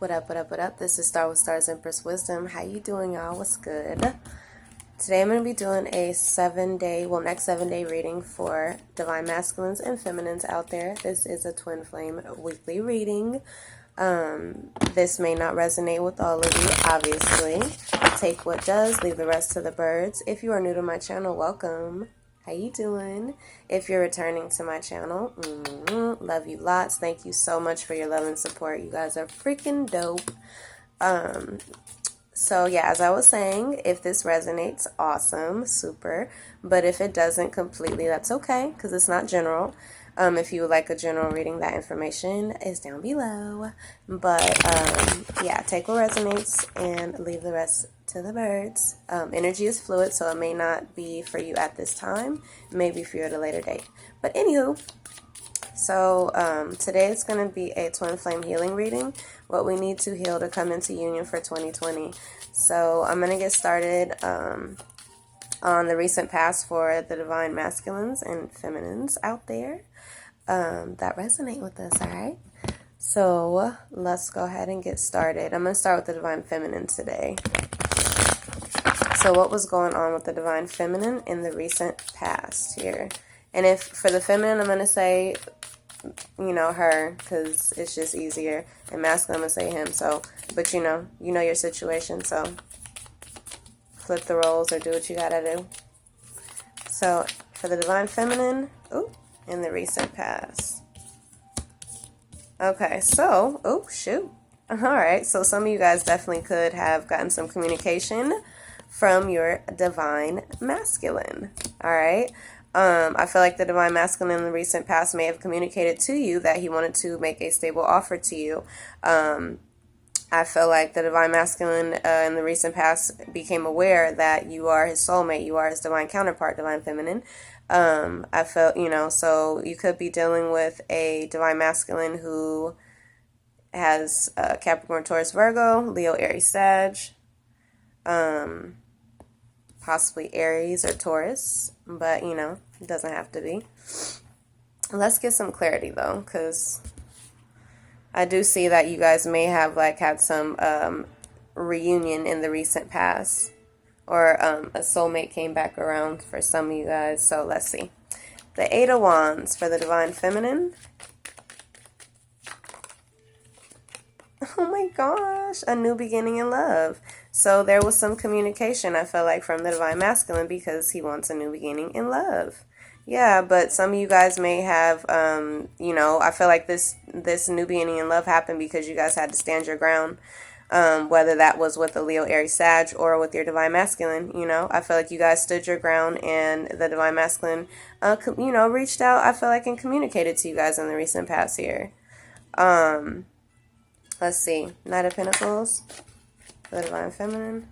What up, what up, what up? This is Star with Stars Empress Wisdom. How you doing, y'all? What's good? Today I'm going to be doing a next 7-day reading for Divine Masculines and Feminines out there. This is a Twin Flame weekly reading. This may not resonate with all of you, obviously. Take what does, leave the rest to the birds. If you are new to my channel, welcome. How you doing? If you're returning to my channel, love you lots. Thank you so much for your love and support. You guys are freaking dope. So yeah, as I was saying, if this resonates, awesome, super. But if it doesn't completely, that's okay, because it's not general. If you would like a general reading, that information is down below. But yeah, take what resonates and leave the rest to the birds. Energy is fluid, so it may not be for you at this time. It may be for you at a later date. But anywho, so today it's going to be a twin flame healing reading. What we need to heal to come into union for 2020. So I'm going to get started on the recent past for the divine masculines and feminines out there that resonate with us, all right? So let's go ahead and get started. I'm going to start with the divine feminine today. So what was going on with the divine feminine in the recent past here? And if for the feminine, I'm going to say, you know, her, because it's just easier. And masculine, I'm going to say him. So, but you know your situation. So flip the roles or do what you got to do. So for the divine feminine, in the recent past. Okay, so, all right, so some of you guys definitely could have gotten some communication from your divine masculine, all right? I feel like the divine masculine in the recent past may have communicated to you that he wanted to make a stable offer to you. I feel like the divine masculine in the recent past became aware that you are his soulmate, you are his divine counterpart, divine feminine. I felt, so you could be dealing with a divine masculine who has Capricorn, Taurus, Virgo, Leo, Aries, Sag, possibly Aries or Taurus, but, it doesn't have to be. Let's get some clarity, though, because I do see that you guys may have, had some reunion in the recent past. Or a soulmate came back around for some of you guys. So let's see. The Eight of Wands for the divine feminine. Oh my gosh. A new beginning in love. So there was some communication, I feel like, from the divine masculine because he wants a new beginning in love. Yeah, but some of you guys may have, I feel like this new beginning in love happened because you guys had to stand your ground. Whether that was with the Leo, Aries, Sag, or with your divine masculine, I feel like you guys stood your ground and the divine masculine, reached out, I feel like, and communicated to you guys in the recent past here. Let's see. Knight of Pentacles for the divine feminine.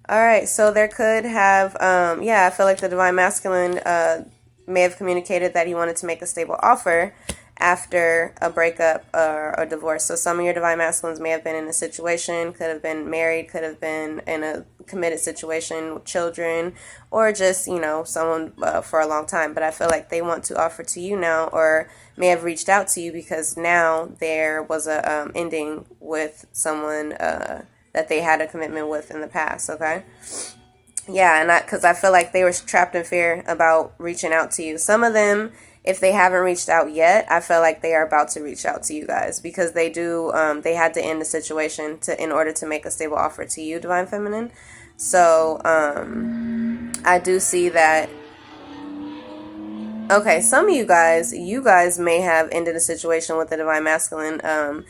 All right, so there could have, I feel like the divine masculine may have communicated that he wanted to make a stable offer after a breakup or a divorce. So some of your divine masculines may have been in a situation, could have been married, could have been in a committed situation with children, or just, someone for a long time. But I feel like they want to offer to you now, or may have reached out to you because now there was a ending with someone that they had a commitment with in the past, okay? Yeah, and because I feel like they were trapped in fear about reaching out to you. Some of them, if they haven't reached out yet, I feel like they are about to reach out to you guys because they do. They had to end the situation in order to make a stable offer to you, divine feminine. So I do see that. Okay, some of you guys may have ended a situation with the divine masculine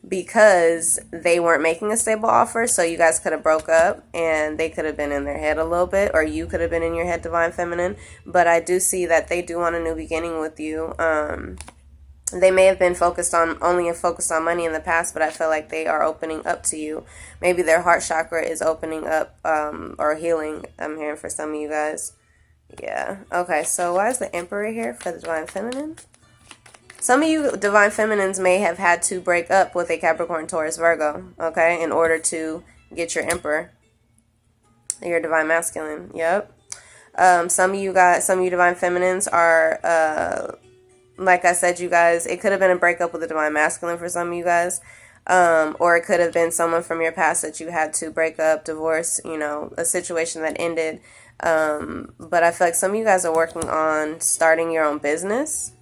because they weren't making a stable offer. So you guys could have broke up and they could have been in their head a little bit, or you could have been in your head, divine feminine. But I do see that they do want a new beginning with you. They may have been focused on money in the past, but I feel like they are opening up to you. Maybe their heart chakra is opening up or healing. I'm hearing for some of you guys. Yeah. Okay, so why is the Emperor here for the divine feminine? Some of you divine feminines may have had to break up with a Capricorn, Taurus, Virgo, okay, in order to get your Emperor, your divine masculine. Yep. Some of you divine feminines are, like I said, you guys, it could have been a breakup with the divine masculine for some of you guys. Or it could have been someone from your past that you had to break up, divorce, you know, a situation that ended. But I feel like some of you guys are working on starting your own business.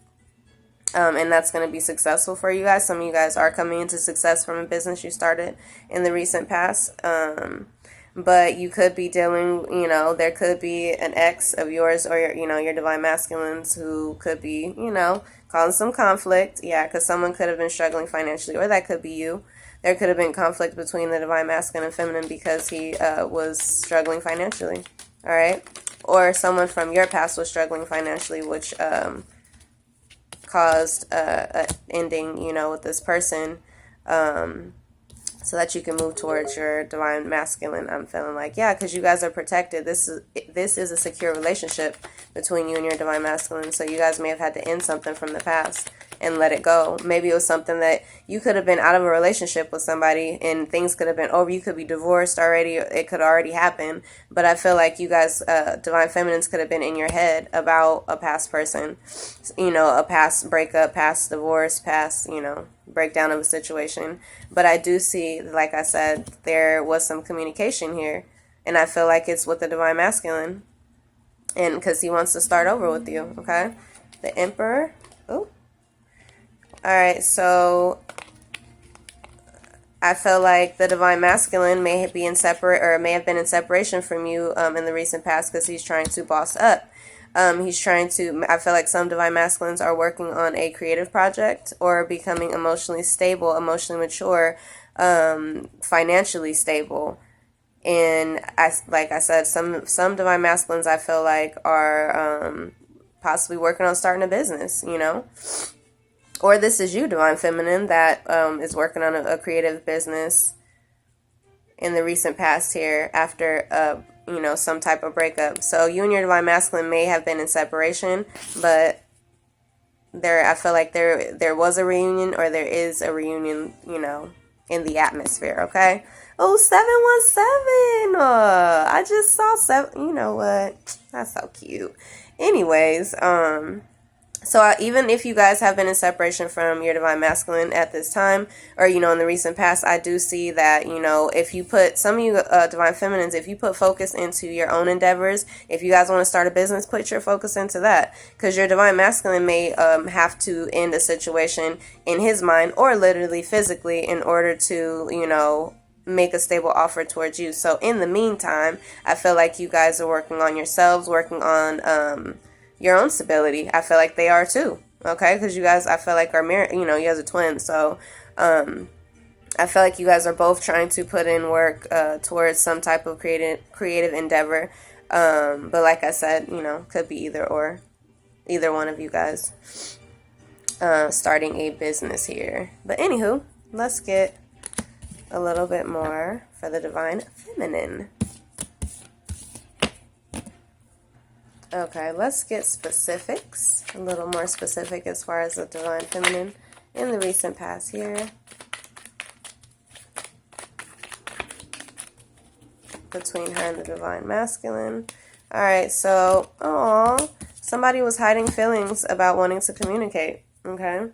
And that's going to be successful for you guys. Some of you guys are coming into success from a business you started in the recent past. But you could be dealing, you know, there could be an ex of yours or, your divine masculines who could be, causing some conflict. Yeah, because someone could have been struggling financially, or that could be you. There could have been conflict between the divine masculine and feminine because he was struggling financially. All right. Or someone from your past was struggling financially, which caused a ending, with this person, so that you can move towards your divine masculine. I'm feeling like, yeah, because you guys are protected. This is a secure relationship between you and your divine masculine. So you guys may have had to end something from the past and let it go. Maybe it was something that you could have been out of a relationship with somebody and things could have been over. You could be divorced already. It could already happen. But I feel like you guys, divine feminines, could have been in your head about a past person, a past breakup, past divorce, past, breakdown of a situation. But I do see, like I said, there was some communication here. And I feel like it's with the divine masculine. And because he wants to start over with you, okay? The Emperor. Oh. All right, so I feel like the divine masculine may have been in separation from you in the recent past because he's trying to boss up. He's trying to, I feel like some divine masculines are working on a creative project or becoming emotionally stable, emotionally mature, financially stable. And like I said, some divine masculines I feel like are possibly working on starting a business, Or this is you, divine feminine, that is working on a creative business in the recent past here after, some type of breakup. So you and your divine masculine may have been in separation, but I feel like there was a reunion, or there is a reunion, in the atmosphere, okay? Oh, 717. I just saw 7. You know what? That's so cute. Anyways, so even if you guys have been in separation from your divine masculine at this time, or, in the recent past, I do see that, if you put, some of you divine feminines, if you put focus into your own endeavors, if you guys want to start a business, put your focus into that. Because your divine masculine may have to end a situation in his mind, or literally physically, in order to, make a stable offer towards you. So in the meantime, I feel like you guys are working on yourselves, working on your own stability. I feel like they are too. Okay, because you guys, I feel like, are married. You guys are twins. So I feel like you guys are both trying to put in work towards some type of creative endeavor. But like I said, could be either one of you guys starting a business here. But anywho, let's get a little bit more for the divine feminine. Okay, let's get specifics, a little more specific as far as the divine feminine in the recent past here. Between her and the divine masculine. Alright, so, somebody was hiding feelings about wanting to communicate, okay?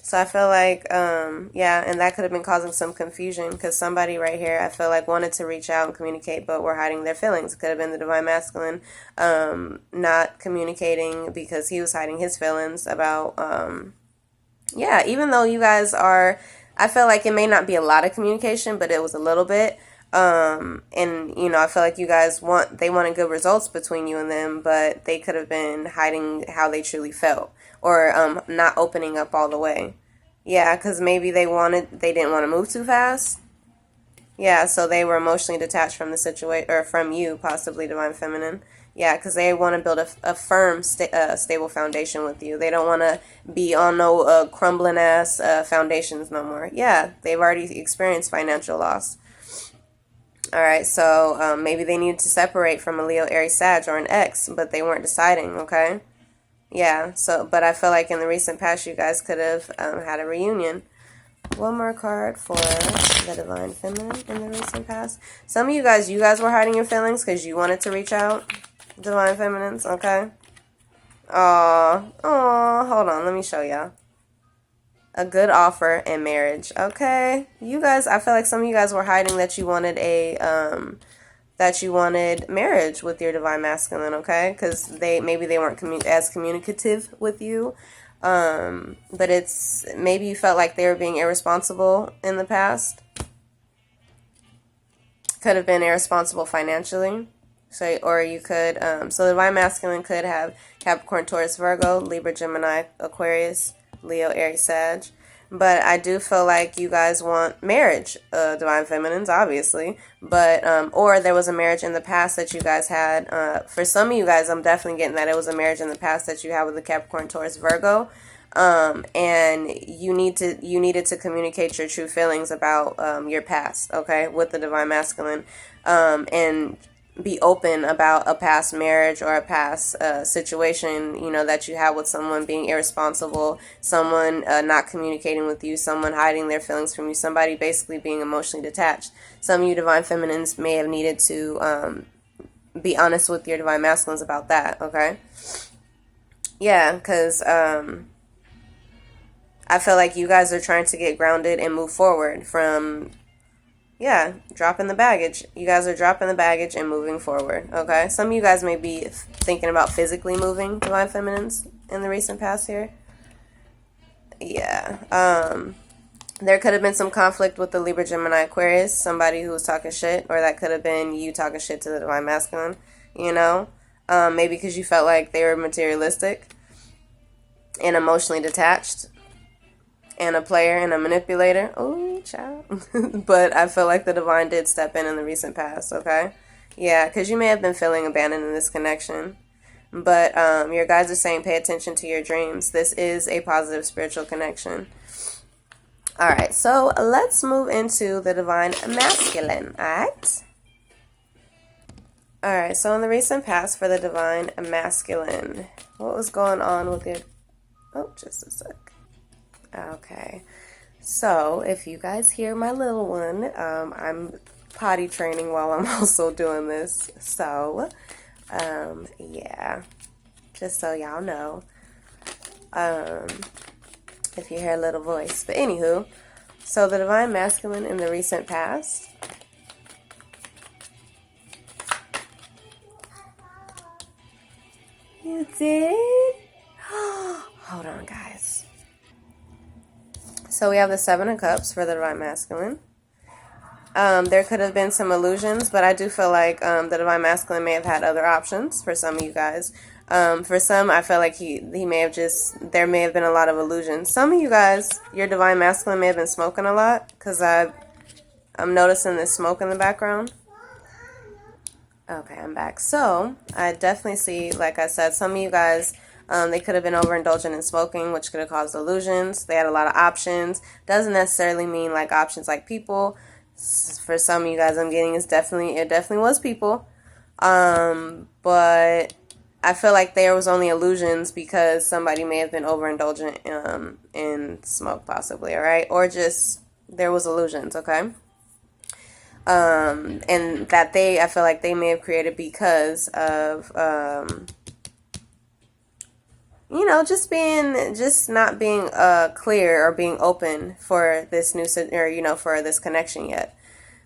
So I feel like, and that could have been causing some confusion because somebody right here, I feel like, wanted to reach out and communicate, but were hiding their feelings. It could have been the divine masculine not communicating because he was hiding his feelings about, even though you guys are, I feel like it may not be a lot of communication, but it was a little bit. And, I feel like you guys wanted good results between you and them, but they could have been hiding how they truly felt, or not opening up all the way. Yeah, because maybe they didn't want to move too fast. Yeah, so they were emotionally detached from the situation, or from you, possibly divine feminine. Yeah, because they want to build a firm, stable foundation with you. They don't want to be on no crumbling ass foundations no more. Yeah, they've already experienced financial loss. All right, so maybe they needed to separate from a Leo, Aries, Sag, or an ex, but they weren't deciding, okay? Yeah, but I feel like in the recent past, you guys could have had a reunion. One more card for the divine feminine in the recent past. Some of you guys were hiding your feelings because you wanted to reach out, divine feminines, okay? Hold on, let me show y'all. A good offer in marriage. Okay. You guys, I feel like some of you guys were hiding that you wanted marriage with your divine masculine, okay? Because maybe they weren't as communicative with you. But it's maybe you felt like they were being irresponsible in the past. Could have been irresponsible financially. So, or you could, so the divine masculine could have Capricorn, Taurus, Virgo, Libra, Gemini, Aquarius, Leo, Aries, Sag. But I do feel like you guys want marriage, divine feminines, obviously. But, or there was a marriage in the past that you guys had. For some of you guys, I'm definitely getting that it was a marriage in the past that you had with the Capricorn, Taurus, Virgo. And you needed to communicate your true feelings about, your past, okay, with the divine masculine. And be open about a past marriage or a past situation, you know, that you have with someone being irresponsible, someone not communicating with you, someone hiding their feelings from you, somebody basically being emotionally detached. Some of you divine feminines may have needed to be honest with your divine masculines about that, okay? Yeah, because I feel like you guys are trying to get grounded and move forward from... Yeah, dropping the baggage. You guys are dropping the baggage and moving forward, okay? Some of you guys may be thinking about physically moving, divine feminines, in the recent past here. Yeah. There could have been some conflict with the Libra, Gemini, Aquarius, somebody who was talking shit, or that could have been you talking shit to the divine masculine, you know? Maybe because you felt like they were materialistic and emotionally detached. And a player and a manipulator. Oh, child. But I feel like the divine did step in the recent past, okay? Yeah, because you may have been feeling abandoned in this connection. But your guides are saying pay attention to your dreams. This is a positive spiritual connection. All right, so let's move into the divine masculine, all right? All right, so in the recent past for the divine masculine, what was going on with your... Oh, just a sec. Okay, so if you guys hear my little one, I'm potty training while I'm also doing this. So, yeah, just so y'all know, if you hear a little voice. But anywho, so the divine masculine in the recent past. You did? Hold on, guys. So we have the Seven of Cups for the divine masculine. There could have been some illusions, but I do feel like the divine masculine may have had other options for some of you guys. For some, I feel like he may have there may have been a lot of illusions. Some of you guys, your divine masculine may have been smoking a lot, because I'm noticing this smoke in the background. Okay, I'm back. So I definitely see, like I said, some of you guys... they could have been overindulgent in smoking, which could have caused illusions. They had a lot of options. Doesn't necessarily mean like options like people. For some of you guys, I'm getting it definitely was people. But I feel like there was only illusions because somebody may have been overindulgent in smoke, possibly. All right, or just there was illusions. Okay. And that I feel like they may have created because of you know, just not being clear or being open for this new, or, you know, for this connection yet,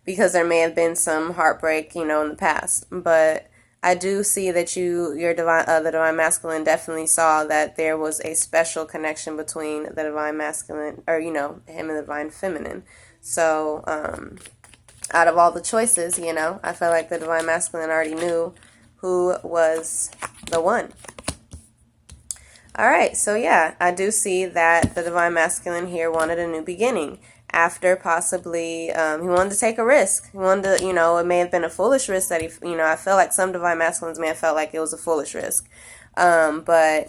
because there may have been some heartbreak, you know, in the past. But I do see that the divine masculine definitely saw that there was a special connection between the divine masculine, or, you know, him and the divine feminine. So, out of all the choices, you know, I feel like the divine masculine already knew who was the one. All right, so yeah, I do see that the divine masculine here wanted a new beginning after possibly, he wanted to take a risk. He wanted to, you know, it may have been a foolish risk that you know, I feel like some divine masculines may have felt like it was a foolish risk. But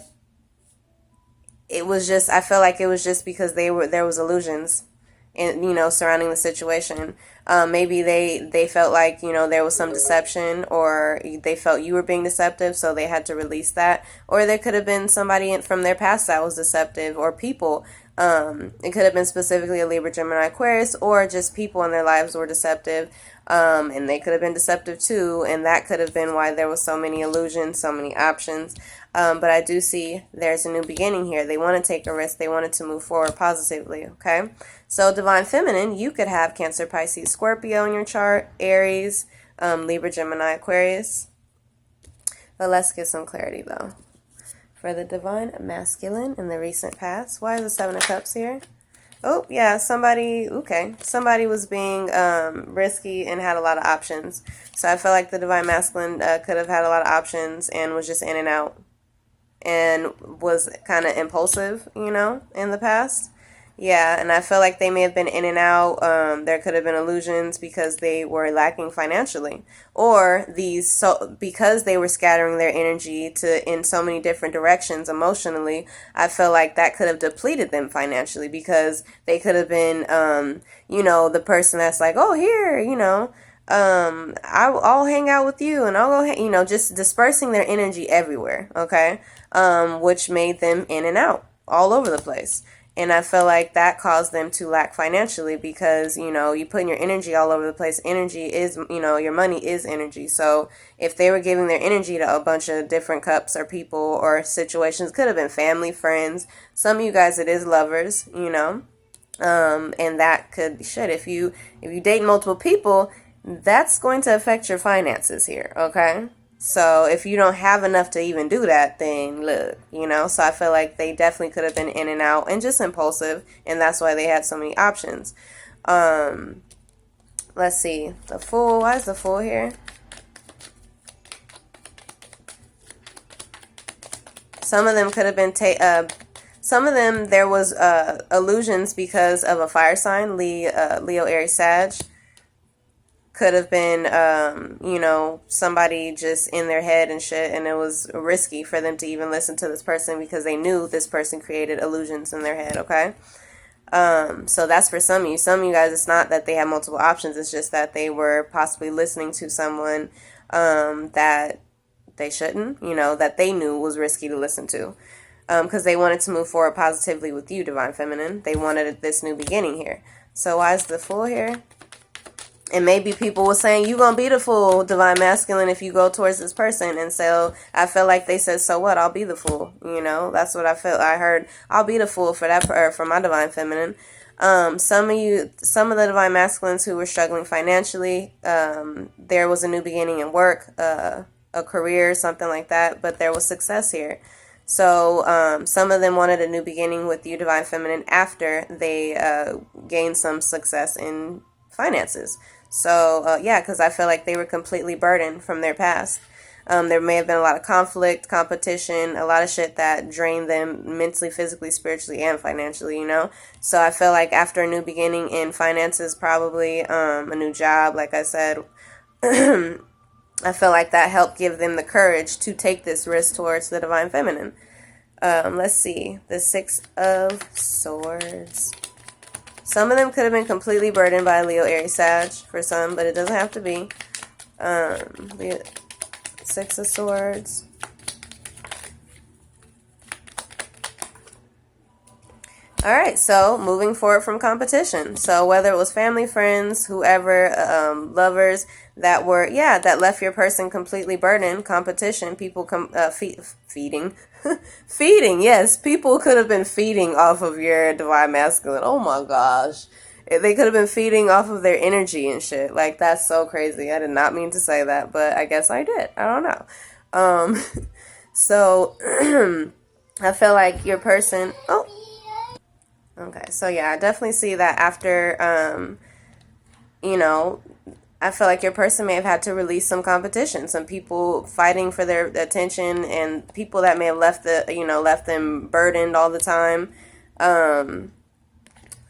it was just, I feel like it was just because there was illusions in, you know, surrounding the situation. Maybe they felt like, you know, there was some deception, or they felt you were being deceptive, so they had to release that. Or there could have been somebody from their past that was deceptive, or people It could have been specifically a Libra, Gemini, Aquarius, or just people in their lives were deceptive. And they could have been deceptive too, and that could have been why there was so many illusions, so many options. But I do see there's a new beginning here. They want to take a risk. They wanted to move forward positively, okay? So Divine Feminine, you could have Cancer, Pisces, Scorpio in your chart, Aries, Libra, Gemini, Aquarius. But let's get some clarity, though. For the Divine Masculine in the recent past, why is the Seven of Cups here? Oh, yeah, somebody was being risky and had a lot of options. So I feel like the Divine Masculine could have had a lot of options and was just in and out. And was kind of impulsive, in the past. Yeah, and I feel like they may have been in and out. There could have been illusions because they were lacking financially, or because they were scattering their energy in so many different directions emotionally. I feel like that could have depleted them financially because they could have been, the person that's like, oh, here, I'll hang out with you and I'll go, just dispersing their energy everywhere. Okay, which made them in and out all over the place. And I feel like that caused them to lack financially because, you putting your energy all over the place. Energy is, your money is energy. So if they were giving their energy to a bunch of different cups or people or situations, could have been family, friends. Some of you guys, it is lovers, and that could, if you date multiple people, that's going to affect your finances here, okay? So if you don't have enough to even do that, then look, so I feel like they definitely could have been in and out and just impulsive, and that's why they had so many options. Let's see, the Fool. Why is the Fool here? Some of them could have been some of them there was illusions because of a fire sign, Leo, Aries, Sag. Could have been, somebody just in their head and shit, and it was risky for them to even listen to this person because they knew this person created illusions in their head, okay? So that's for some of you. Some of you guys, it's not that they have multiple options, it's just that they were possibly listening to someone that they shouldn't, that they knew was risky to listen to. Because they wanted to move forward positively with you, Divine Feminine. They wanted this new beginning here. So why is the Fool here? And maybe people were saying, you're going to be the fool, Divine Masculine, if you go towards this person. And so I felt like they said, so what? I'll be the fool. That's what I felt. I heard, I'll be the fool for for my Divine Feminine. Some of the Divine Masculines who were struggling financially, there was a new beginning in work, a career, something like that. But there was success here. So some of them wanted a new beginning with you, Divine Feminine, after they gained some success in finances. So, because I feel like they were completely burdened from their past. There may have been a lot of conflict, competition, a lot of shit that drained them mentally, physically, spiritually, and financially, So I feel like after a new beginning in finances, probably a new job, like I said, I feel like that helped give them the courage to take this risk towards the Divine Feminine. Let's see. The Six of Swords. Some of them could have been completely burdened by Leo, Aries, Sag for some, but it doesn't have to be. The Six of Swords. All right, so moving forward from competition. So whether it was family, friends, whoever, lovers that were, that left your person completely burdened, competition, people feeding. Feeding, yes. People could have been feeding off of your Divine Masculine. Oh my gosh. They could have been feeding off of their energy and shit. Like, that's so crazy. I did not mean to say that, but I guess I did. I don't know. So, I feel like your person... Oh. Okay, so yeah, I definitely see that after, I feel like your person may have had to release some competition, some people fighting for their attention, and people that may have left them burdened all the time.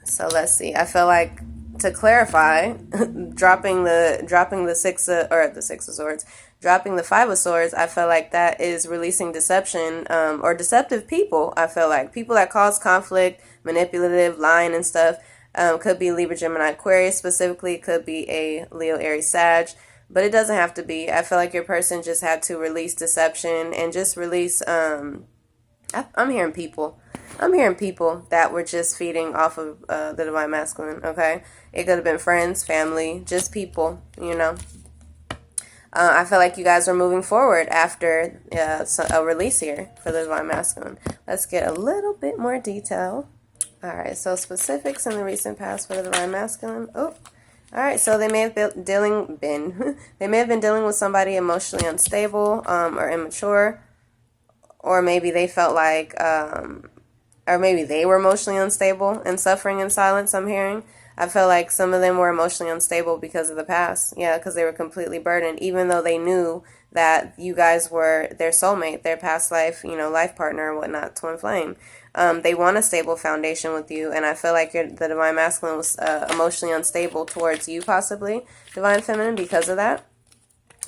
So let's see. I feel like, to clarify, dropping the Six of Swords, dropping the Five of Swords, I feel like that is releasing deception, or deceptive people. I feel like people that cause conflict, manipulative, lying and stuff. Could be Libra, Gemini, Aquarius specifically. It could be a Leo, Aries, Sag. But it doesn't have to be. I feel like your person just had to release deception and just release I'm hearing people. I'm hearing people that were just feeding off of the divine masculine, okay? It could have been friends, family, just people, you know. I feel like you guys are moving forward after a release here for the divine masculine. Let's get a little bit more detail. All right, so specifics in the recent past for the divine masculine. Oh, all right, so they may have been they may have been dealing with somebody emotionally unstable or immature, or maybe they felt like, or maybe they were emotionally unstable and suffering in silence. I'm hearing. I feel like some of them were emotionally unstable because of the past. Yeah, because they were completely burdened, even though they knew that you guys were their soulmate, their past life, you know, life partner and whatnot, twin flame. They want a stable foundation with you, and I feel like the divine masculine was emotionally unstable towards you, possibly, divine feminine, because of that.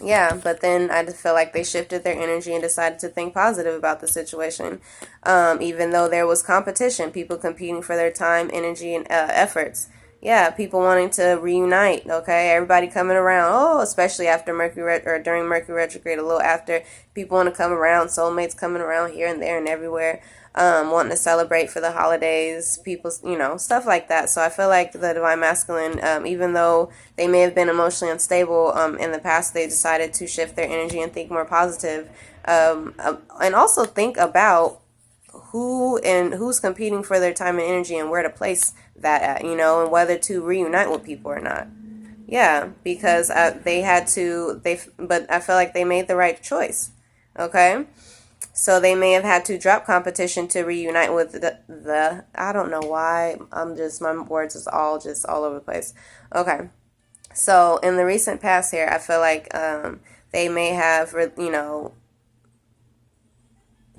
Yeah, but then I feel like they shifted their energy and decided to think positive about the situation. Even though there was competition, people competing for their time, energy, and efforts. Yeah, people wanting to reunite, okay? Everybody coming around. Oh, especially after Mercury, or during Mercury retrograde, a little after. People want to come around, soulmates coming around here and there and everywhere. Wanting to celebrate for the holidays, people, you know, stuff like that. So I feel like the divine masculine, even though they may have been emotionally unstable in the past, they decided to shift their energy and think more positive, and also think about who's competing for their time and energy and where to place that at, you know, and whether to reunite with people or not. Yeah, because but I feel like they made the right choice. Okay. So they may have had to drop competition to reunite with the I don't know why. My words is all over the place. Okay. So in the recent past here, I feel like they may have, you know,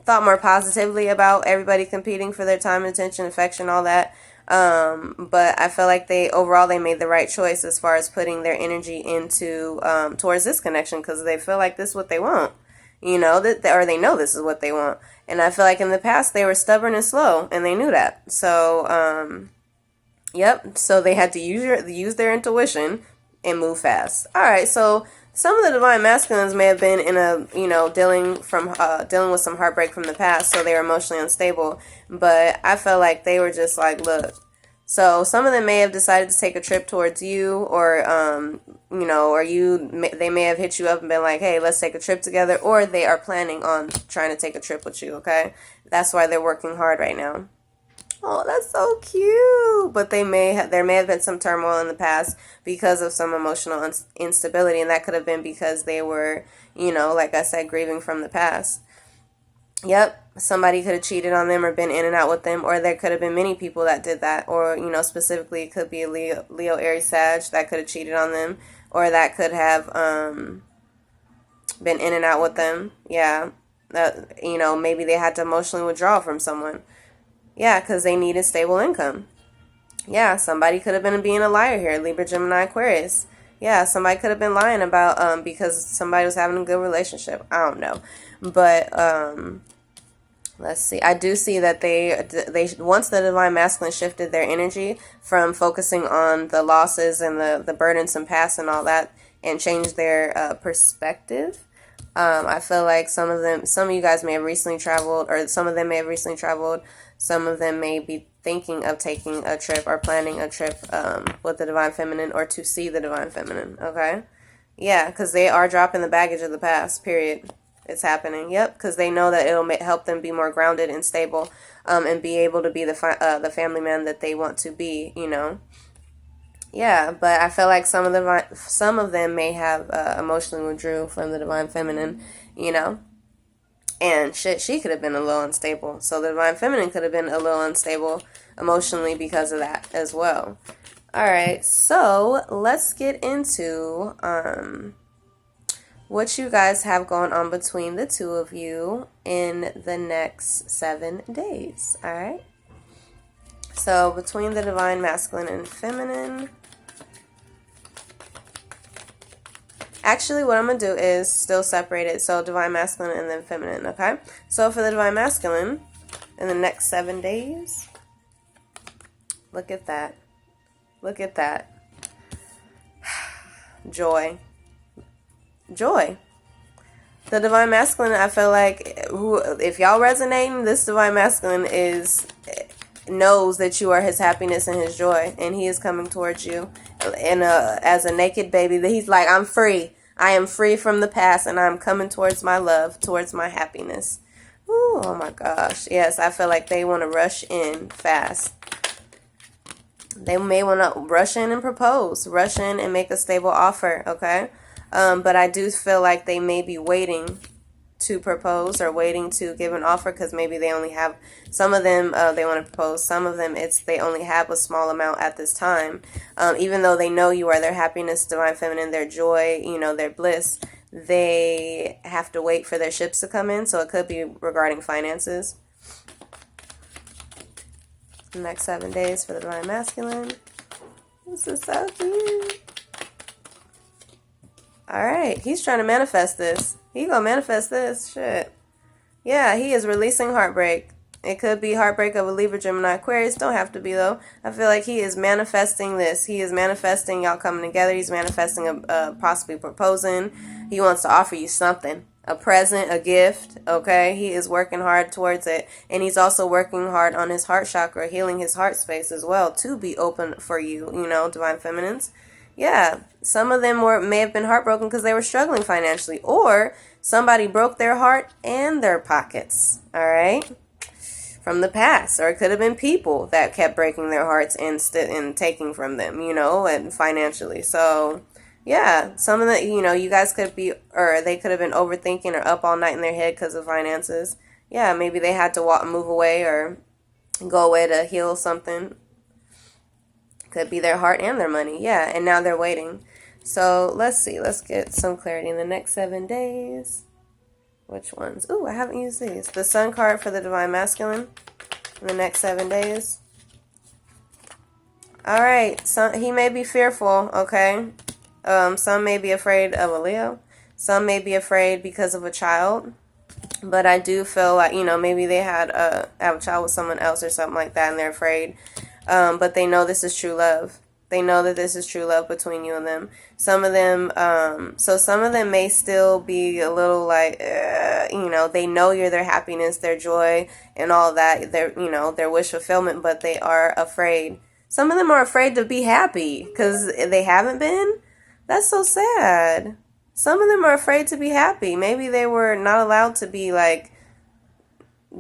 thought more positively about everybody competing for their time, attention, affection, all that. But I feel like they made the right choice as far as putting their energy into towards this connection, because they feel like this is what they want, you know, or they know this is what they want. And I feel like in the past they were stubborn and slow, and they knew that. So yep. So they had to use their intuition and move fast. All right. So some of the divine masculines may have been in a, you know, dealing with some heartbreak from the past, so they were emotionally unstable. But I felt like they were just like, look. So some of them may have decided to take a trip towards you, or you know, they may have hit you up and been like, hey, let's take a trip together, or they are planning on trying to take a trip with you. Okay, that's why they're working hard right now. Oh, that's so cute. But there may have been some turmoil in the past because of some emotional instability, and that could have been because they were, you know, like I said, grieving from the past. Yep, somebody could have cheated on them or been in and out with them, or there could have been many people that did that, or, you know, specifically it could be a Leo Aries, Sag that could have cheated on them, or that could have been in and out with them. Yeah, you know, maybe they had to emotionally withdraw from someone. Yeah, because they needed stable income. Yeah, somebody could have been being a liar here. Libra, Gemini, Aquarius. Yeah, somebody could have been lying about because somebody was having a good relationship. I don't know. But let's see. I do see that they once the divine masculine shifted their energy from focusing on the losses and the burdensome past and all that, and changed their perspective. I feel like some of you guys may have recently traveled, or some of them may have recently traveled. Some of them may be thinking of taking a trip or planning a trip with the divine feminine, or to see the divine feminine. Okay, yeah, because they are dropping the baggage of the past. Period. It's happening. Yep, because they know that it'll help them be more grounded and stable, and be able to be the family man that they want to be. You know. Yeah, but I feel like some of them may have emotionally withdrew from the divine feminine, you know, and shit, she could have been a little unstable. So the divine feminine could have been a little unstable emotionally because of that as well. All right, so let's get into what you guys have going on between the two of you in the next 7 days. All right. So between the divine masculine and feminine. Actually, what I'm going to do is still separate it. So divine masculine and then feminine, okay? So for the divine masculine, in the next 7 days, look at that. Look at that. Joy. Joy. The divine masculine, I feel like, if y'all resonating, this divine masculine knows that you are his happiness and his joy, and he is coming towards you and as a naked baby. That he's like, I'm free. I am free from the past, and I'm coming towards my love, towards my happiness. Ooh, oh my gosh. Yes, I feel like they want to rush in fast. They may want to rush in and propose, rush in and make a stable offer, okay? But I do feel like they may be waiting to propose or waiting to give an offer, because maybe they only have, some of them they want to propose, some of them they only have a small amount at this time, even though they know you are their happiness, divine feminine, their joy, their bliss. They have to wait for their ships to come in, so it could be regarding finances. The next 7 days for the divine masculine. This is so cute. Alright, he's trying to manifest this. He gonna manifest this. Shit. Yeah, he is releasing heartbreak. It could be heartbreak of a Libra, Gemini, Aquarius. Don't have to be, though. I feel like he is manifesting this. He is manifesting y'all coming together. He's manifesting possibly proposing. He wants to offer you something. A present, a gift, okay? He is working hard towards it. And he's also working hard on his heart chakra, healing his heart space as well, to be open for you, divine feminines. Yeah, some of them may have been heartbroken because they were struggling financially, or somebody broke their heart and their pockets, all right, from the past. Or it could have been people that kept breaking their hearts and taking from them, and financially. So, yeah, some of the, you guys could be, or they could have been overthinking or up all night in their head because of finances. Yeah, maybe they had to move away or go away to heal something. Could be their heart and their money. Yeah, and now they're waiting. So let's see. Let's get some clarity in the next 7 days. Which ones? Ooh, I haven't used these. The Sun card for the divine masculine in the next 7 days. All right. So he may be fearful. Okay. Some may be afraid of a Leo. Some may be afraid because of a child. But I do feel like, maybe they have a child with someone else or something like that, and they're afraid. But they know this is true love. They know that this is true love between you and them. Some of them, some of them may still be a little like, they know you're their happiness, their joy, and all that, their wish fulfillment, but they are afraid. Some of them are afraid to be happy because they haven't been. That's so sad. Some of them are afraid to be happy. Maybe they were not allowed to be like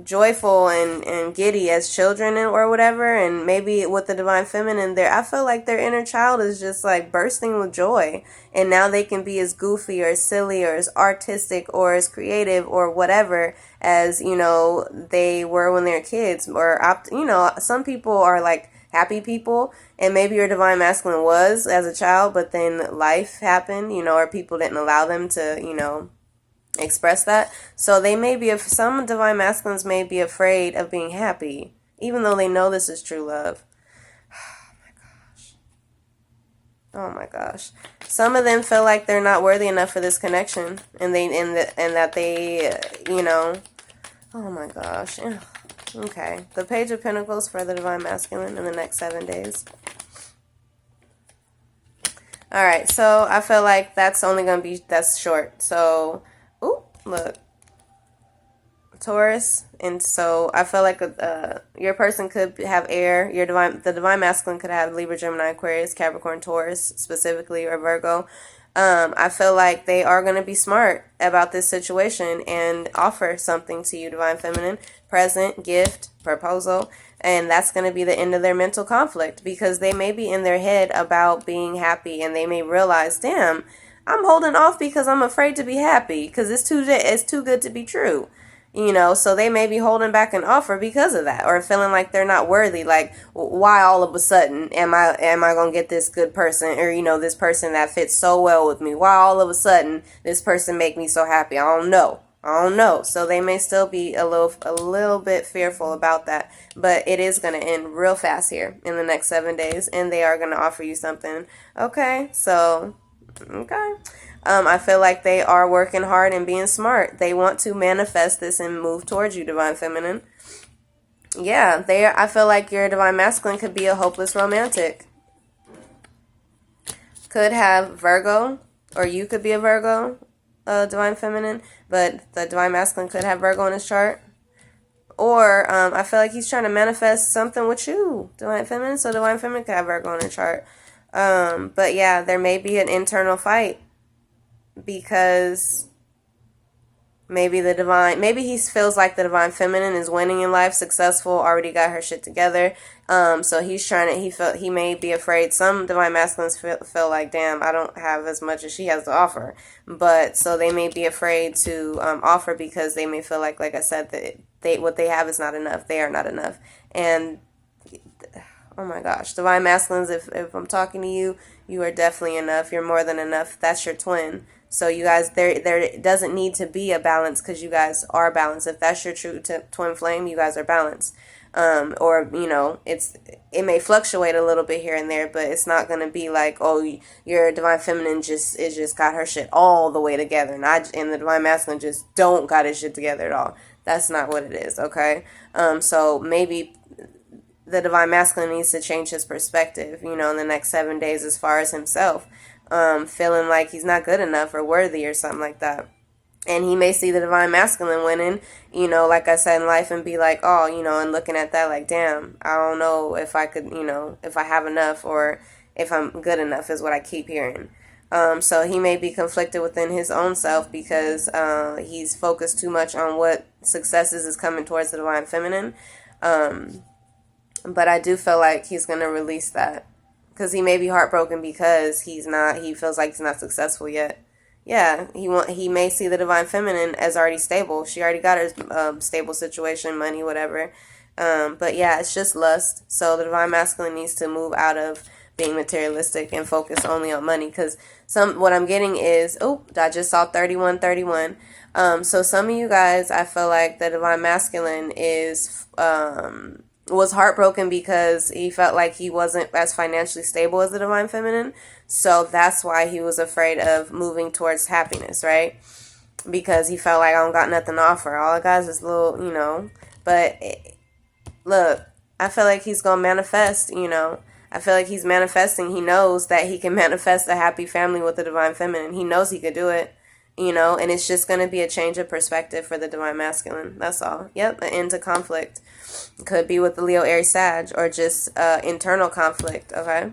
joyful and giddy as children or whatever, and maybe with the divine feminine there, I feel like their inner child is just like bursting with joy, and now they can be as goofy or as silly or as artistic or as creative or whatever as they were when they were kids. Or some people are like happy people, and maybe your divine masculine was as a child, but then life happened, or people didn't allow them to express that. So they may be, some divine masculines may be afraid of being happy, even though they know this is true love. Oh my gosh. Some of them feel like they're not worthy enough for this connection, and that they oh my gosh. Okay. The Page of Pentacles for the divine masculine in the next 7 days. All right, so I feel like that's only going to be, that's short. So, ooh, look, Taurus. And so I feel like your person could have air. The divine masculine could have Libra, Gemini, Aquarius, Capricorn, Taurus specifically, or Virgo. I feel like they are going to be smart about this situation and offer something to you, divine feminine, present, gift, proposal. And that's going to be the end of their mental conflict, because they may be in their head about being happy, and they may realize, damn, I'm holding off because I'm afraid to be happy because it's too good to be true. So they may be holding back an offer because of that, or feeling like they're not worthy. Like, why all of a sudden am I going to get this good person, or, this person that fits so well with me? Why all of a sudden this person make me so happy? I don't know. So they may still be a little bit fearful about that, but it is going to end real fast here in the next 7 days, and they are going to offer you something. Okay. So, okay. I feel like they are working hard and being smart. They want to manifest this and move towards you, divine feminine. Yeah, I feel like your divine masculine could be a hopeless romantic. Could have Virgo, or you could be a Virgo. divine feminine, but the divine masculine could have Virgo in his chart. Or I feel like he's trying to manifest something with you, divine feminine. So divine feminine could have Virgo in the chart. But yeah, there may be an internal fight because maybe he feels like the divine feminine is winning in life, successful, already got her shit together. So he's he may be afraid. Some divine masculines feel like, damn, I don't have as much as she has to offer. But so they may be afraid to offer because they may feel like I said, that what they have is not enough. They are not enough. And oh my gosh, divine masculines, if I'm talking to you, you are definitely enough. You're more than enough. That's your twin. So you guys, there doesn't need to be a balance because you guys are balanced. If that's your true twin flame, you guys are balanced. Or it may fluctuate a little bit here and there, but it's not gonna be like, oh, your divine feminine just got her shit all the way together, and the divine masculine just don't got his shit together at all. That's not what it is, okay? So maybe the divine masculine needs to change his perspective, in the next 7 days as far as himself, feeling like he's not good enough or worthy or something like that. And he may see the divine masculine winning, like I said in life, and be like, oh, and looking at that like, damn, I don't know if I could, if I have enough or if I'm good enough is what I keep hearing. So he may be conflicted within his own self because he's focused too much on what successes is coming towards the divine feminine. But I do feel like he's going to release that because he may be heartbroken because he feels like he's not successful yet. Yeah, he may see the divine feminine as already stable. She already got her stable situation, money, whatever. But yeah, it's just lust. So the divine masculine needs to move out of being materialistic and focus only on money. Because what I'm getting is, I just saw 3131. So some of you guys, I feel like the divine masculine was heartbroken because he felt like he wasn't as financially stable as the divine feminine. So that's why he was afraid of moving towards happiness, right? Because he felt like I don't got nothing to offer. All I got is this little, But look, I feel like he's going to manifest, I feel like he's manifesting. He knows that he can manifest a happy family with the divine feminine. He knows he could do it. And it's just going to be a change of perspective for the divine masculine. That's all. Yep, an end to conflict. Could be with the Leo, Aries, Sag, or just internal conflict, okay?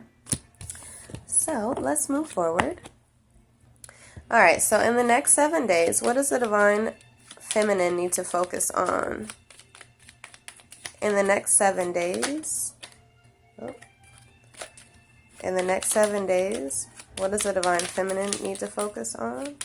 So, let's move forward. All right, so in the next 7 days, what does the divine feminine need to focus on? In the next 7 days, what does the divine feminine need to focus on?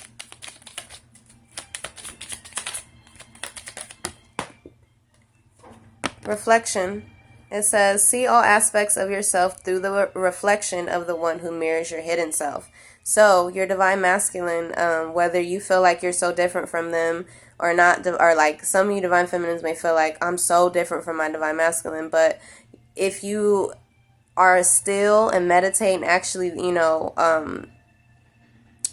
Reflection. It says, see all aspects of yourself through the reflection of the one who mirrors your hidden self. So your divine masculine, whether you feel like you're so different from them or not, or like some of you divine feminines may feel like I'm so different from my divine masculine, but if you are still and meditate and actually,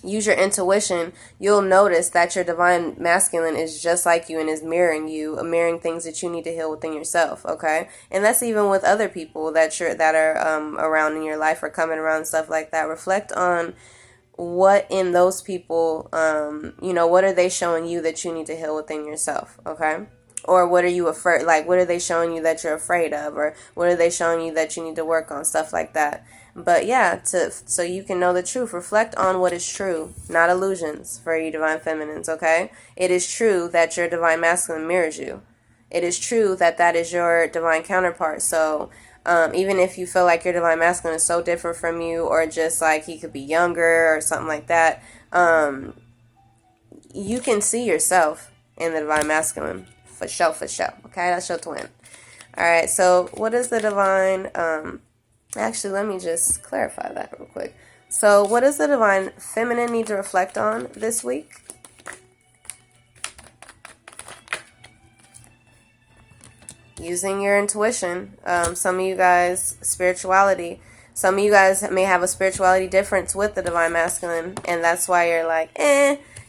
use your intuition, you'll notice that your divine masculine is just like you and is mirroring you, mirroring things that you need to heal within yourself, okay? And that's even with other people that are around in your life or coming around and stuff like that. Reflect on what in those people, what are they showing you that you need to heal within yourself, okay? Or what are you afraid, like what are they showing you that you're afraid of, or what are they showing you that you need to work on, stuff like that. But yeah, so you can know the truth. Reflect on what is true, not illusions for you divine feminines, okay? It is true that your divine masculine mirrors you. It is true that is your divine counterpart. So even if you feel like your divine masculine is so different from you, or just like he could be younger or something like that, you can see yourself in the divine masculine. For sure. Okay, that's your twin. All right, so what is the divine... Actually, let me just clarify that real quick. So, what does the divine feminine need to reflect on this week? Using your intuition. Some of you guys, spirituality. Some of you guys may have a spirituality difference with the divine masculine, and that's why you're like,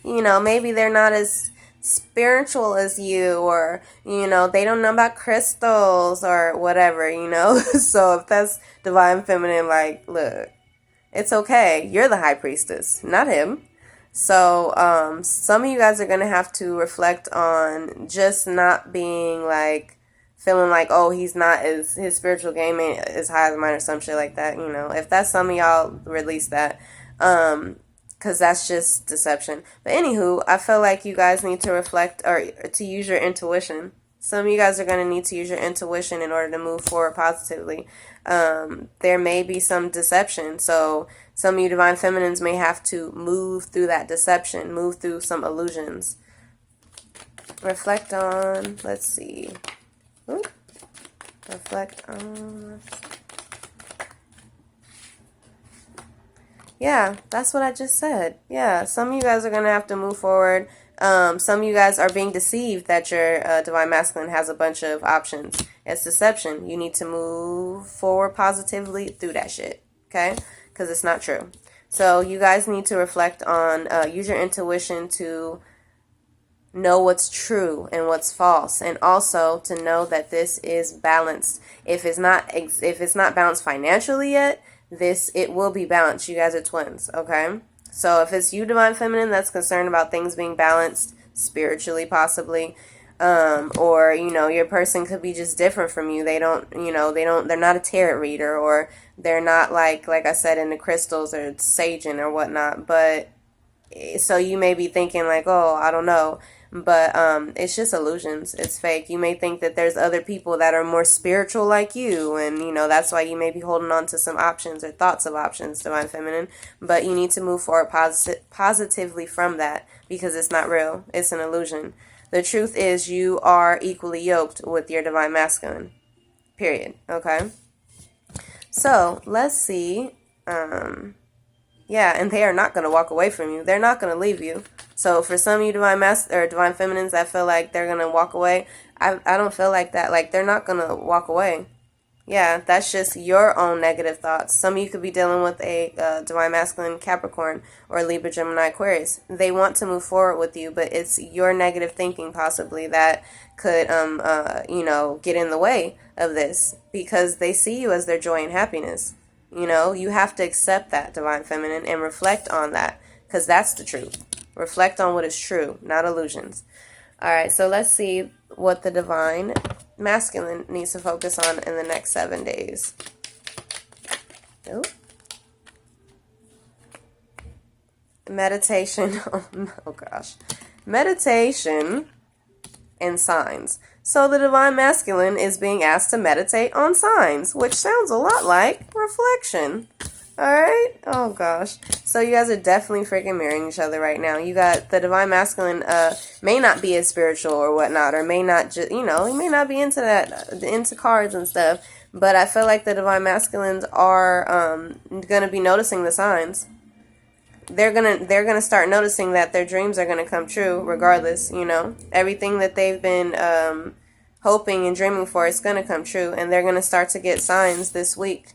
maybe they're not as spiritual as you, or they don't know about crystals or whatever, so if that's divine feminine, like, look, it's okay, you're the high priestess, not him, So some of you guys are going to have to reflect on just not being like, feeling like, oh, he's not as, his spiritual game ain't as high as mine or some shit like that. You know, if that's some of y'all, release that. Because that's just deception. But anywho, I feel like you guys need to reflect, or to use your intuition. Some of you guys are going to need to use your intuition in order to move forward positively. There may be some deception. So some of you divine feminines may have to move through that deception, move through some illusions. Reflect on, let's see. Ooh. Reflect on. Yeah, that's what I just said. Yeah, some of you guys are going to have to move forward. Some of you guys are being deceived that your divine masculine has a bunch of options. It's deception. You need to move forward positively through that shit, okay? Because it's not true. So you guys need to reflect on, use your intuition to know what's true and what's false, and also to know that this is balanced. If it's not balanced financially yet, it will be balanced. You guys are twins, okay? So if it's you, divine feminine, that's concerned about things being balanced spiritually, possibly, or your person could be just different from you. They're not a tarot reader, or they're not like I said, into crystals or saging or whatnot. But so you may be thinking like, oh, I don't know. But it's just illusions. It's fake. You may think that there's other people that are more spiritual like you, and that's why you may be holding on to some options or thoughts of options, divine feminine. But you need to move forward positively from that, because it's not real. It's an illusion. The truth is, you are equally yoked with your divine masculine. Period. Okay. So let's see. Yeah, and they are not going to walk away from you. They're not going to leave you. So for some of you divine feminines that feel like they're going to walk away, I don't feel like that. Like, they're not going to walk away. Yeah, that's just your own negative thoughts. Some of you could be dealing with a divine masculine Capricorn or Libra, Gemini, Aquarius. They want to move forward with you, but it's your negative thinking possibly that could, get in the way of this, because they see you as their joy and happiness. You have to accept that, divine feminine, and reflect on that, because that's the truth. Reflect on what is true, not illusions. All right, so let's see what the divine masculine needs to focus on in the next 7 days. Oh. Meditation. Oh, gosh. Meditation and signs. So the divine masculine is being asked to meditate on signs, which sounds a lot like reflection. Alright? Oh gosh. So you guys are definitely freaking mirroring each other right now. You got the divine masculine may not be as spiritual or whatnot, or may not just, he may not be into that, into cards and stuff, but I feel like the divine masculines are going to be noticing the signs. They're gonna start noticing that their dreams are gonna come true regardless. Everything that they've been hoping and dreaming for is gonna come true, and they're gonna start to get signs this week.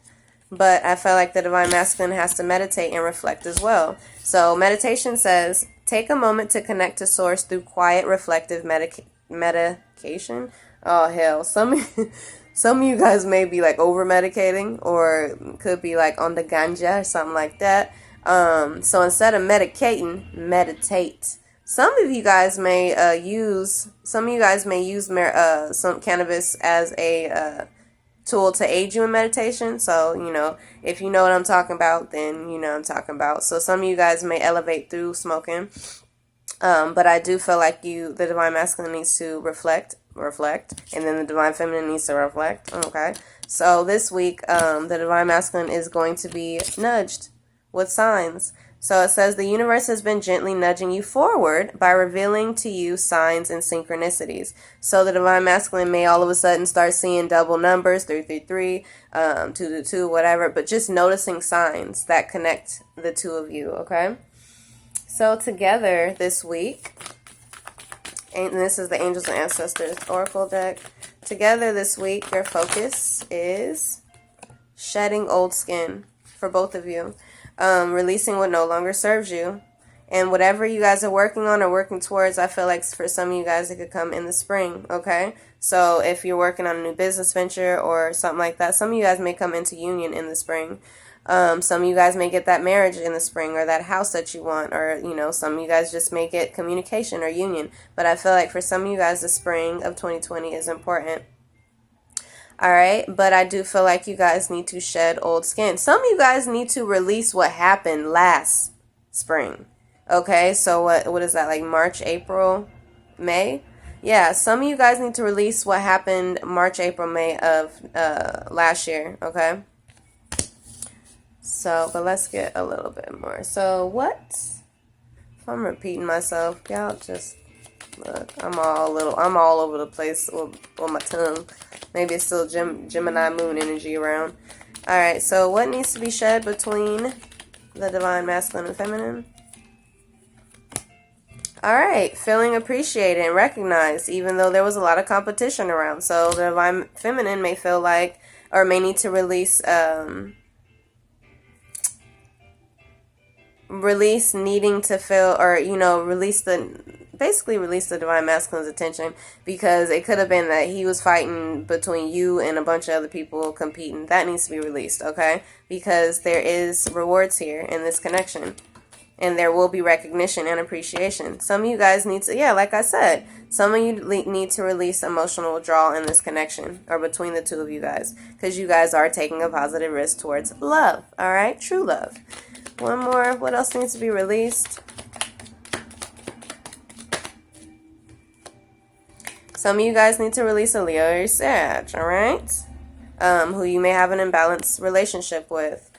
But I feel like the divine masculine has to meditate and reflect as well. So meditation says, take a moment to connect to source through quiet, reflective medication. Oh hell, some of you guys may be like over medicating, or could be like on the ganja or something like that. So instead of medicating, meditate. Some of you guys may use some cannabis as a tool to aid you in meditation. So, if you know what I'm talking about, then you know what I'm talking about. So some of you guys may elevate through smoking. But I do feel like the divine masculine needs to reflect, and then the divine feminine needs to reflect. Okay. So this week, the divine masculine is going to be nudged with signs. So it says the universe has been gently nudging you forward by revealing to you signs and synchronicities. So the divine masculine may all of a sudden start seeing double numbers, 333, 222, whatever, but just noticing signs that connect the two of you, okay? So together this week, and this is the Angels and Ancestors Oracle deck, together this week your focus is shedding old skin for both of you. Releasing what no longer serves you. And whatever you guys are working on or working towards, I feel like for some of you guys it could come in the spring, okay? So if you're working on a new business venture or something like that, some of you guys may come into union in the spring. Some of you guys may get that marriage in the spring, or that house that you want, or, you know, some of you guys just may get communication or union. But I feel like for some of you guys, the spring of 2020 is important. All right, but I do feel like you guys need to shed old skin. Some of you guys need to release what happened last spring. Okay, so what is that, like March, April, May? Yeah, some of you guys need to release what happened March, April, May of last year, okay? So, but let's get a little bit more. So, what? If I'm repeating myself, y'all just look. I'm all over the place with my tongue. Maybe it's still Gemini moon energy around. All right. So, what needs to be shed between the divine masculine and feminine? All right. Feeling appreciated and recognized, even though there was a lot of competition around. So, the divine feminine may feel like, or may need to release needing to feel, or, you know, basically release the divine masculine's attention, because it could have been that he was fighting between you and a bunch of other people competing. That needs to be released, okay? Because there is rewards here in this connection, and there will be recognition and appreciation. Some of you guys need to, yeah, like I said, some of you need to release emotional withdrawal in this connection, or between the two of you guys, because you guys are taking a positive risk towards love, all right? True love. One more. What else needs to be released? Some of you guys need to release a Leo or Sag, all right? Who you may have an imbalanced relationship with.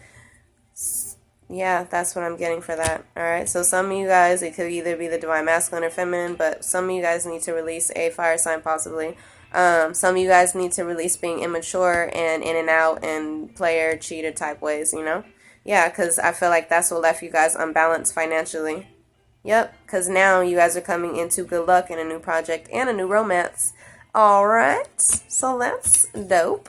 Yeah, that's what I'm getting for that, all right? So some of you guys, it could either be the divine masculine or feminine, but some of you guys need to release a fire sign possibly. Some of you guys need to release being immature and in and out and player, cheater type ways, you know? Yeah, because I feel like that's what left you guys unbalanced financially. Yep, because now you guys are coming into good luck in a new project and a new romance. All right, so that's dope.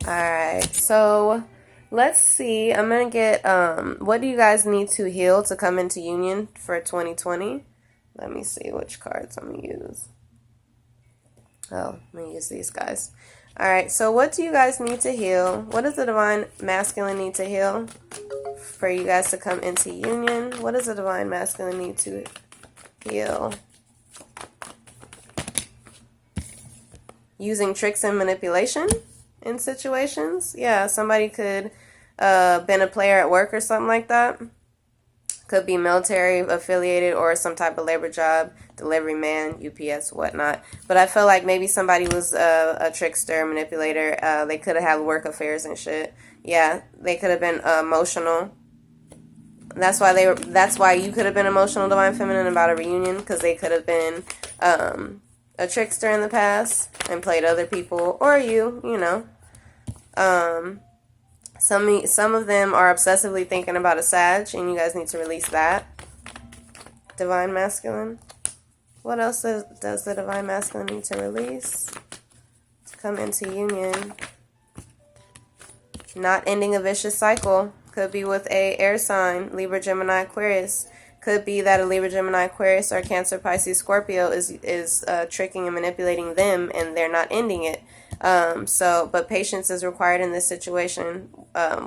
All right, so let's see. I'm going to get, what do you guys need to heal to come into union for 2020? Let me see which cards I'm going to use. Oh, I'm going to use these guys. All right, so what do you guys need to heal? What does the divine masculine need to heal for you guys to come into union? What does the divine masculine need to heal? Using tricks and manipulation in situations? Yeah, somebody could been a player at work or something like that. Could be military affiliated or some type of labor job, delivery man, UPS, whatnot. But I feel like maybe somebody was a trickster, manipulator. They could have had work affairs and shit. Yeah, they could have been emotional. That's why you could have been emotional, divine feminine, about a reunion, because they could have been a trickster in the past and played other people, or you know. Some of them are obsessively thinking about a Sag, and you guys need to release that. Divine masculine. What else does the divine masculine need to release to come into union? Not ending a vicious cycle. Could be with a air sign, Libra, Gemini, Aquarius. Could be that a Libra, Gemini, Aquarius, or Cancer, Pisces, Scorpio is tricking and manipulating them, and they're not ending it. But patience is required in this situation,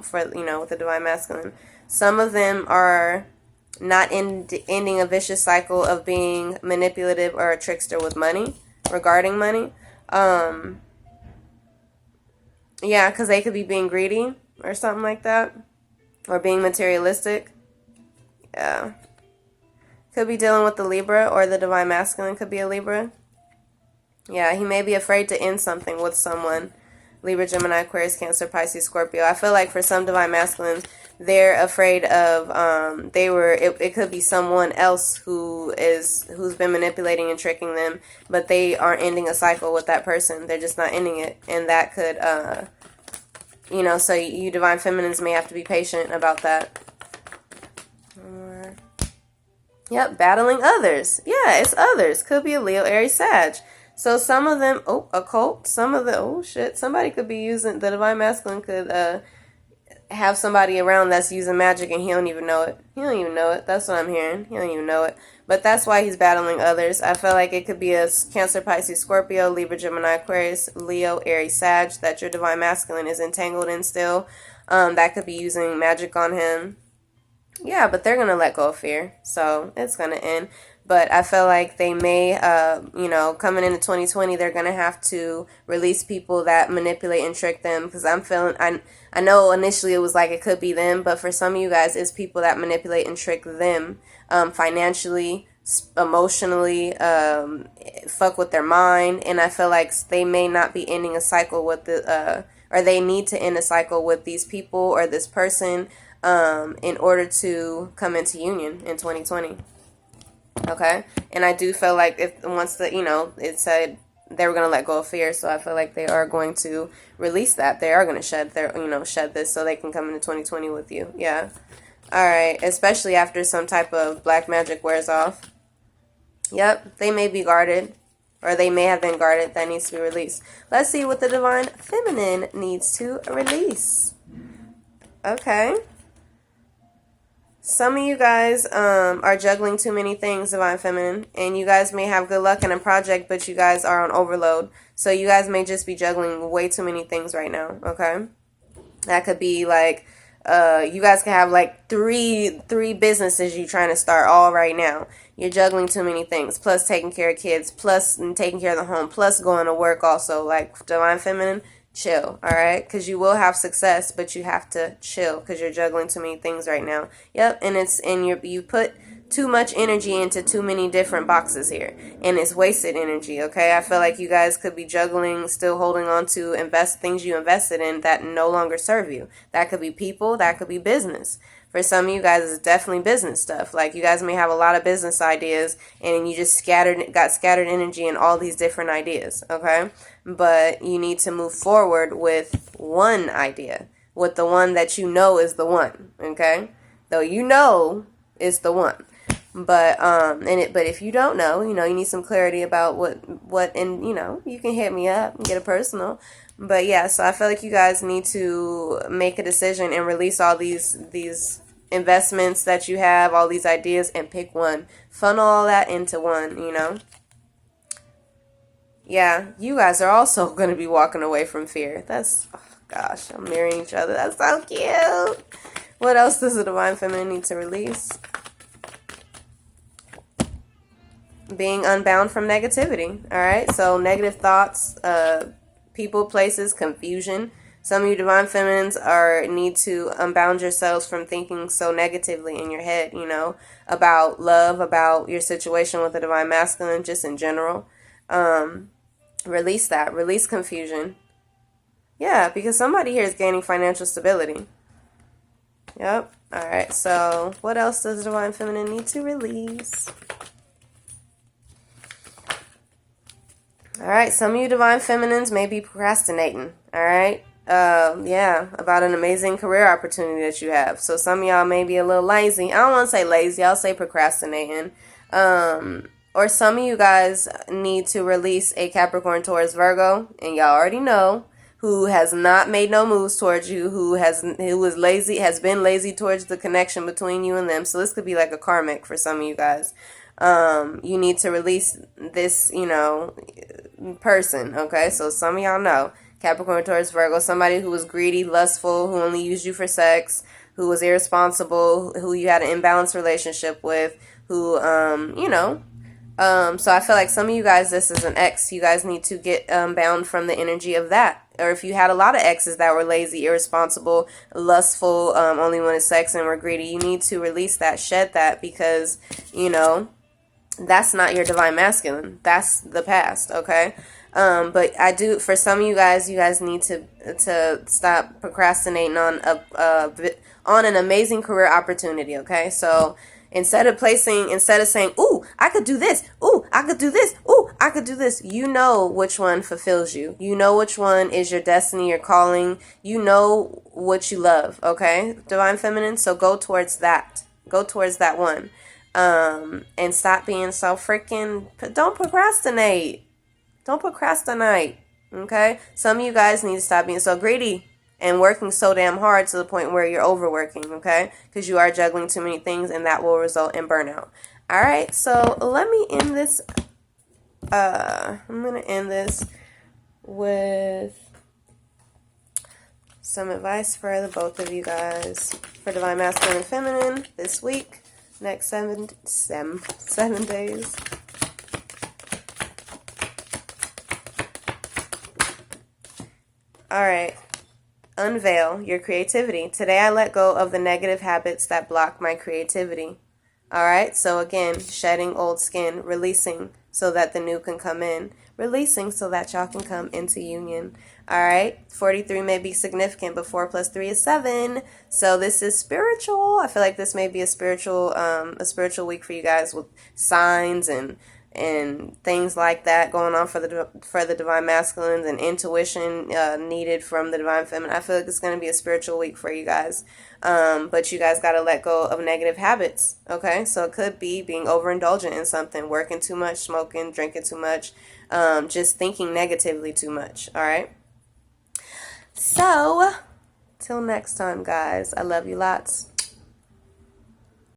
for, you know, with the divine masculine. Some of them are not ending a vicious cycle of being manipulative or a trickster with money, regarding money. Yeah, because they could be being greedy or something like that, or being materialistic. Yeah. Could be dealing with the Libra, or the divine masculine could be a Libra. Yeah, he may be afraid to end something with someone. Libra, Gemini, Aquarius, Cancer, Pisces, Scorpio. I feel like for some divine masculines, they're afraid of, it could be someone else who's been manipulating and tricking them, but they aren't ending a cycle with that person. They're just not ending it. And that could, you know, so you divine feminines may have to be patient about that. Yep, battling others. Yeah, it's others. Could be a Leo, Aries, Sag. So some of them, occult. Some of the, shit. Somebody could be using, the divine masculine could have somebody around that's using magic and he don't even know it. He don't even know it. That's what I'm hearing. He don't even know it. But that's why he's battling others. I feel like it could be a Cancer, Pisces, Scorpio, Libra, Gemini, Aquarius, Leo, Aries, Sag that your divine masculine is entangled in still. that could be using magic on him. Yeah, but they're going to let go of fear. So it's going to end. But I feel like they may, coming into 2020, they're going to have to release people that manipulate and trick them. Because I know initially it was like it could be them. But for some of you guys, it's people that manipulate and trick them financially, emotionally, fuck with their mind. And I feel like they may not be ending a cycle with or they need to end a cycle with these people or this person in order to come into union in 2020. Okay, and I do feel like it said they were going to let go of fear, so I feel like they are going to release that. They are going to shed this so they can come into 2020 with you. Yeah. All right, especially after some type of black magic wears off. Yep, they may be guarded, or they may have been guarded. That needs to be released. Let's see what the divine feminine needs to release. Okay. Some of you guys are juggling too many things, divine feminine, and you guys may have good luck in a project, but you guys are on overload. So you guys may just be juggling way too many things right now, okay? That could be like you guys can have like three businesses you're trying to start all right now. You're juggling too many things, plus taking care of kids, plus taking care of the home, plus going to work also. Like divine feminine, chill, all right? Because you will have success, but you have to chill because you're juggling too many things right now. Yep, and you put too much energy into too many different boxes here, and it's wasted energy, okay? I feel like you guys could be juggling, still holding on to things you invested in that no longer serve you. That could be people, that could be business. For some of you guys, it's definitely business stuff. Like you guys may have a lot of business ideas and you just got scattered energy in all these different ideas, okay? But you need to move forward with one idea, with the one that you know is the one, okay? Though you know is the one. But but if you don't know, you need some clarity about what and you can hit me up and get a personal. But yeah, so I feel like you guys need to make a decision and release all these investments that you have, all these ideas, and pick one. Funnel all that into one, Yeah, you guys are also going to be walking away from fear. That's, oh gosh, I'm mirroring each other. That's so cute. What else does the divine feminine need to release? Being unbound from negativity. All right, so negative thoughts, people, places, confusion. Some of you divine feminines need to unbound yourselves from thinking so negatively in your head, about love, about your situation with the divine masculine, just in general. Release that. Release confusion. Yeah, because somebody here is gaining financial stability. Yep. All right, so what else does the divine feminine need to release? All right, some of you divine feminines may be procrastinating, all right? About an amazing career opportunity that you have. So some of y'all may be a little lazy. I don't want to say lazy. I'll say procrastinating. Or some of you guys need to release a Capricorn, Taurus, Virgo, and y'all already know, who has not made no moves towards you, who is lazy, has been lazy towards the connection between you and them. So this could be like a karmic for some of you guys. You need to release this, person, okay? So some of y'all know, Capricorn, Taurus, Virgo, somebody who was greedy, lustful, who only used you for sex, who was irresponsible, who you had an imbalanced relationship with, who, so I feel like some of you guys, this is an ex. You guys need to get bound from the energy of that. Or if you had a lot of exes that were lazy, irresponsible, lustful, only wanted sex and were greedy, you need to release that, shed that, because, that's not your divine masculine. That's the past, okay? But I do, for some of you guys need to stop procrastinating on an amazing career opportunity, okay? So instead of saying, ooh, I could do this, ooh, I could do this, ooh, I could do this, you know which one fulfills you. You know which one is your destiny, your calling. You know what you love, okay? Divine feminine, so go towards that. Go towards that one. And stop being so freaking, don't procrastinate. Don't procrastinate, okay? Some of you guys need to stop being so greedy and working so damn hard to the point where you're overworking, okay? Because you are juggling too many things, and that will result in burnout. All right, so let me end this. I'm going to end this with some advice for the both of you guys for Divine Masculine and Feminine this week, next seven days. All right. Unveil your creativity. Today I let go of the negative habits that block my creativity. All right. So again, shedding old skin, releasing so that the new can come in, releasing so that y'all can come into union. All right. 43 may be significant, but 4 plus 3 is 7. So this is spiritual. I feel like this may be a spiritual week for you guys with signs and things like that going on for the Divine Masculines, and intuition needed from the Divine Feminine. I feel like it's going to be a spiritual week for you guys. But you guys got to let go of negative habits, okay? So it could be being overindulgent in something, working too much, smoking, drinking too much, just thinking negatively too much, all right? So, till next time, guys. I love you lots.